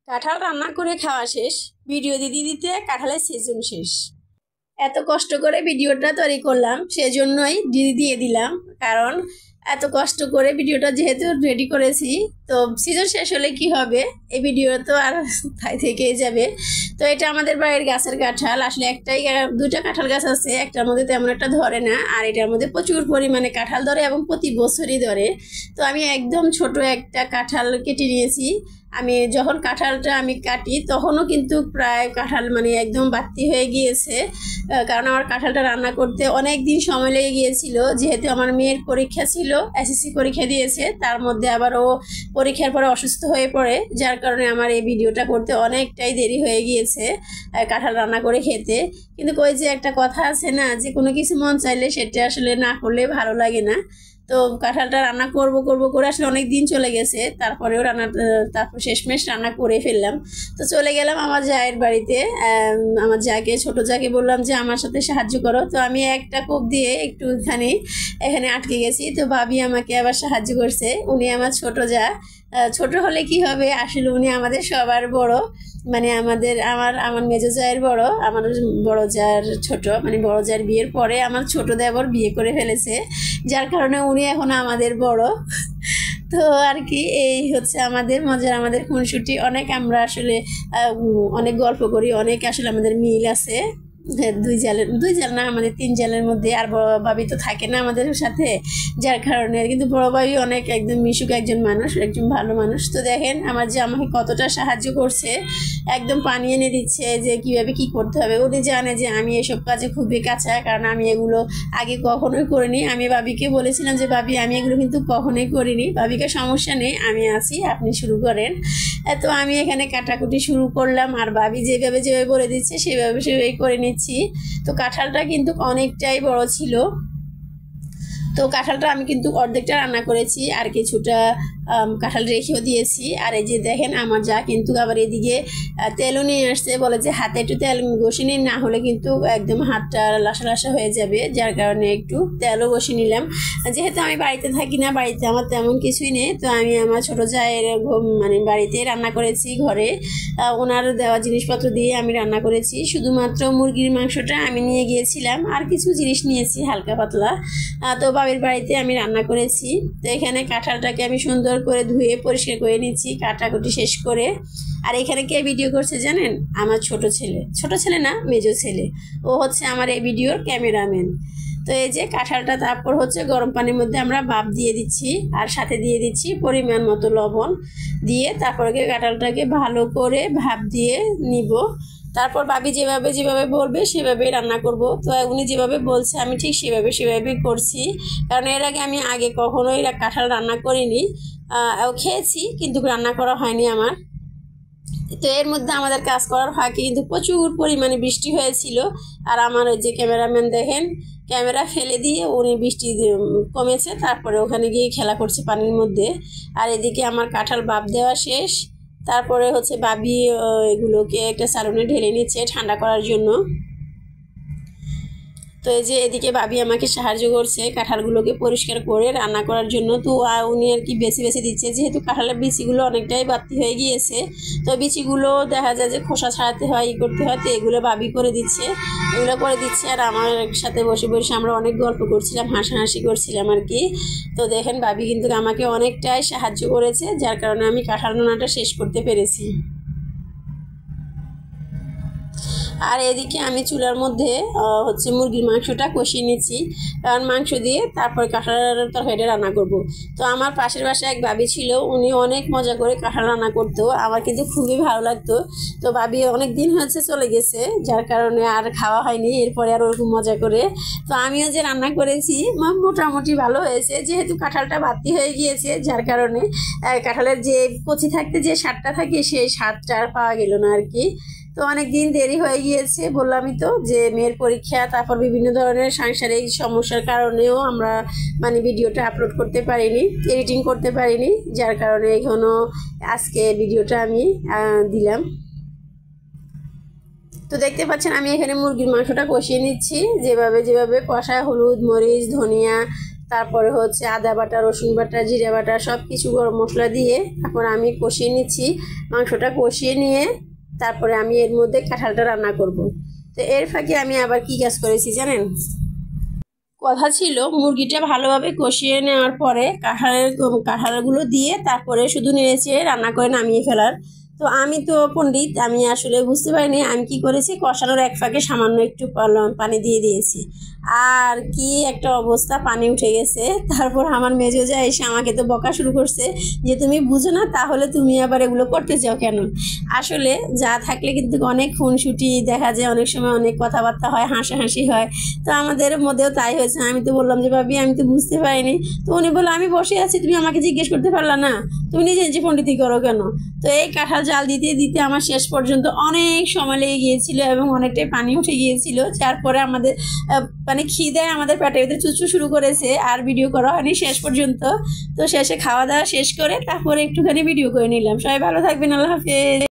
কাঁঠাল রান্না করে খাওয়া শেষ, ভিডিও দিতে দিতে কাঁঠালের সিজন শেষ। এত কষ্ট করে ভিডিওটা তৈরি করলাম, সেজন্যই দিয়ে দিলাম। কারণ এত কষ্ট করে ভিডিওটা যেহেতু রেডি করেছি, তো সিজন শেষ হলে কি হবে, এই ভিডিও তো আর তাই থেকেই যাবে। তো এটা আমাদের বাড়ির গাছের কাঁঠাল। আসলে দুইটা কাঁঠাল গাছ আছে, একটার মধ্যে তেমন একটা ধরে না, আর এটার মধ্যে প্রচুর পরিমাণে কাঁঠাল ধরে এবং প্রতি বছরই ধরে। তো আমি একদম ছোট একটা কাঁঠাল কেটে নিয়েছি। আমি যখন কাঁঠালটা কাটি তখনও কিন্তু প্রায় কাঁঠাল একদম বাড়তি হয়ে গিয়েছে। কারণ আমার কাঁঠালটা রান্না করতে অনেক দিন সময় লেগে গিয়েছিল, যেহেতু আমার মেয়ের পরীক্ষা ছিল, এসএসসি পরীক্ষা দিয়েছে, তার মধ্যে আবার ও পরীক্ষার পরে অসুস্থ হয়ে পড়ে, যার কারণে আমার এই ভিডিওটা করতে অনেকটাই দেরি হয়ে গিয়েছে কাঁঠাল রান্না করে খেতে। কিন্তু ওই যে একটা কথা আছে না, যে কোনো কিছু মন চাইলে সেটা আসলে না করলে ভালো লাগে না। তো কাঁঠালটা রান্না করব করে আসলে অনেক দিন চলে গেছে, তারপরেও তারপর শেষমেশ রান্না করে ফেললাম। তো চলে গেলাম আমার জায়ের বাড়িতে। আমার ছোট জাকে বললাম যে আমার সাথে সাহায্য করো। তো আমি একটা কোপ দিয়ে একটুখানি এখানে আটকে গেছি, তো ভাবি আমাকে আবার সাহায্য করছে। উনি আমার ছোট জা। ছোট হলে কি হবে, আসলে উনি আমাদের সবার বড়, আমার মেজো জায়ের বড়, আমার বড় জার ছোট, বড় জার বিয়ের পরে আমার ছোট দেবর বিয়ে করে ফেলেছে, যার কারণে উনি এখন আমাদের বড়। তো আর কি, এই হচ্ছে আমাদের মজার, আমাদের খুনসুটি অনেক। আমরা আসলে অনেক গল্প করি, অনেক আসলে আমাদের মিল আছে। দুই জাল না, আমাদের 3 জালের মধ্যে। আর বড় ভাবি তো থাকে না আমাদের সাথে, যার কারণে। কিন্তু বড় ভাবি অনেক একদম মিশুক একজন মানুষ, একজন ভালো মানুষ। তো দেখেন আমার যে আমাকে কতটা সাহায্য করছে, একদম পানি এনে দিচ্ছে যে কিভাবে কি করতে হবে। উনি জানে যে আমি এসব কাজে খুবই কাঁচা, কারণ আমি এগুলো আগে কখনোই করিনি। আমি ভাবিকে বলেছিলাম যে ভাবি, আমি এগুলো কিন্তু কখনোই করিনি। ভাবিকে সমস্যা নেই, আমি আছি, আপনি শুরু করেন। তো আমি এখানে কাটাকুটি শুরু করলাম, আর ভাবি যেভাবে বলে দিচ্ছে সেভাবে করে নিচ্ছি। তো কাঁঠালটা কিন্তু অনেকটাই বড় ছিল। তো কাঁঠালটা আমি কিন্তু অর্ধেকটা রান্না করেছি, আর কিছুটা কাঁঠাল রেখেও দিয়েছি। আর এই যে দেখেন আমার যা কিন্তু আবার এদিকে তেলও নিয়ে আসছে, বলে যে হাতে একটু তেল ঘষে নিন, না হলে কিন্তু একদম হাতটা লাসা লাসা হয়ে যাবে, যার কারণে একটু তেলও ঘষে নিলাম। যেহেতু আমি বাড়িতে থাকি না, বাড়িতে আমার তেমন কিছুই নেই, তো আমি আমার ছোটো জায়ের বাড়িতে রান্না করেছি, ঘরে ওনার দেওয়া জিনিসপত্র দিয়ে আমি রান্না করেছি। শুধুমাত্র মুরগির মাংসটা আমি নিয়ে গিয়েছিলাম, আর কিছু জিনিস নিয়েছি হালকা পাতলা। তো বাবির বাড়িতে আমি রান্না করেছি। তো এখানে কাঁঠালটাকে আমি সুন্দর করে ধুয়ে পরিষ্কার করে নিচ্ছি, কাটাকুটি শেষ করে। আর এখানে কে ভিডিও করছে জানেন? আমার ছোট ছেলে না, মেজো ছেলে। ও হচ্ছে আমার এই ভিডিওর ক্যামেরাম্যান। তো এই যে কাঁঠালটা তারপর হচ্ছে গরম পানির মধ্যে আমরা ভাপ দিয়ে দিচ্ছি, আর সাথে দিয়ে দিচ্ছি পরিমাণ মতো লবণ দিয়ে, তারপরে কাঁঠালটাকে ভালো করে ভাপ দিয়ে নিব। তারপর ভাবি যেভাবে বলবে সেভাবে রান্না করব। তো উনি যেভাবে বলছে আমি ঠিক সেভাবে করছি, কারণ এর আগে কখনোই কাঁঠাল রান্না করিনি। খেয়েছি কিন্তু রান্না করা হয়নি আমার। তো এর মধ্যে আমাদের কাজ করার ফাঁকে কিন্তু প্রচুর পরিমাণে বৃষ্টি হয়েছিল। আর আমার ওই যে ক্যামেরাম্যান দেখেন, ক্যামেরা ফেলে দিয়ে উনি বৃষ্টি কমেছে, তারপরে ওখানে গিয়ে খেলা করছে পানির মধ্যে। আর এদিকে আমার কাঁঠাল ভাপ দেওয়া শেষ। তারপরে হচ্ছে ভাবি এগুলোকে একটা সালনে ঢেলে নিচ্ছে ঠান্ডা করার জন্য। তো এই যে এদিকে ভাবি আমাকে সাহায্য করছে কাঁঠালগুলোকে পরিষ্কার করে রান্না করার জন্য। তো উনি আর কি বেছে দিচ্ছে, যেহেতু কাঁঠালের বিচিগুলো অনেকটাই বাড়তি হয়ে গিয়েছে, তো বিচিগুলো দেখা যায় যে খোসা ছাড়াতে হয়, করতে হয়, তো এগুলো ভাবি করে দিচ্ছে, আর আমার সাথে বসে আমরা অনেক গল্প করছিলাম, হাসাহাসি করছিলাম আর কি। তো দেখেন ভাবি কিন্তু আমাকে অনেকটাই সাহায্য করেছে, যার কারণে আমি কাঁঠাল রান্নাটা শেষ করতে পেরেছি। আর এদিকে আমি চুলার মধ্যে হচ্ছে মুরগির মাংসটা কষিয়ে নিচ্ছি, কারণ মাংস দিয়ে তারপরে কাঁঠালের তরকারিটা রান্না করব। তো আমার পাশের বাসায় এক ভাবি ছিল, উনি অনেক মজা করে কাঁঠাল রান্না করতো, আমার কিন্তু খুবই ভালো লাগতো। তো ভাবি অনেক দিন হয়েছে চলে গেছে, যার কারণে আর খাওয়া হয়নি এরপরে আর ওরকম মজা করে। তো আমিও যে রান্না করেছি মোটামুটি ভালো হয়েছে, যেহেতু কাঁঠালটা বাড়তি হয়ে গিয়েছে, যার কারণে কাঁঠালের যে কচি থাকতে যে স্বাদটা থাকে সেই স্বাদটা আর পাওয়া গেল না আর কি। তো অনেক দিন দেরি হয়ে গিয়েছে, বললামই তো যে মেয়ের পরীক্ষা, তারপর বিভিন্ন ধরনের সাংসারিক সমস্যার কারণেও আমরা ভিডিওটা আপলোড করতে পারিনি, এডিটিং করতে পারিনি, যার কারণে এখনও আজকে ভিডিওটা আমি দিলাম। তো দেখতে পাচ্ছেন আমি এখানে মুরগির মাংসটা কষিয়ে নিচ্ছি, যেভাবে কষায় হলুদ, মরিচ, ধনিয়া, তারপরে হচ্ছে আদা বাটা, রসুন বাটা, জিরা বাটা সব কিছু গরম মশলা দিয়ে তারপর আমি কষিয়ে নিচ্ছি। মাংসটা কষিয়ে নিয়ে তারপরে আমি এর মধ্যে কাঁঠালটা রান্না করব। তো এর ফাঁকে আমি আবার কি কাজ করেছি জানেন? কথা ছিল মুরগিটা ভালোভাবে কষিয়ে নেওয়ার পরে কাঁঠালগুলো দিয়ে তারপরে শুধু নেড়েচেড়ে রান্না করে নামিয়ে ফেলার। তো আমি তো পণ্ডিত, আমি আসলে বুঝতে পারিনি। আমি কি করেছি, কষানোর এক ফাঁকে সামান্য একটু পানি দিয়ে দিয়েছি, আর কি একটা অবস্থা, পানি উঠে গেছে। তারপর আমার মেজোজা এসে আমাকে তো বকা শুরু করছে যে তুমি বুঝো না, তাহলে তুমি আবার এগুলো করতে চাও কেন? আসলে যা থাকলে কিন্তু অনেক খুনসুটি দেখা যায়, অনেক সময় অনেক কথাবার্তা হয়, হাসাহাসি হয়। তো আমাদের মধ্যেও তাই হয়েছে। আমি তো বললাম যে ভাবি আমি তো বুঝতে পারিনি। তো উনি বললো আমি বসে আছি, তুমি আমাকে জিজ্ঞেস করতে পারলা না, তুমি নিজে নিজে পণ্ডিতি করো কেন? তো এই কাঁঠাল জাল দিতে দিতে আমার শেষ পর্যন্ত অনেক সময় লেগে গিয়েছিল এবং অনেকটাই পানি উঠে গিয়েছিল, যার পরে আমাদের মানে খিদে আমাদের পেটের ভিতরে চুচু শুরু করেছে, আর ভিডিও করা হয়নি শেষ পর্যন্ত। তো শেষে খাওয়া দাওয়া শেষ করে তারপরে একটুখানি ভিডিও করে নিলাম। সবাই ভালো থাকবেন, আল্লাহ হাফেজ।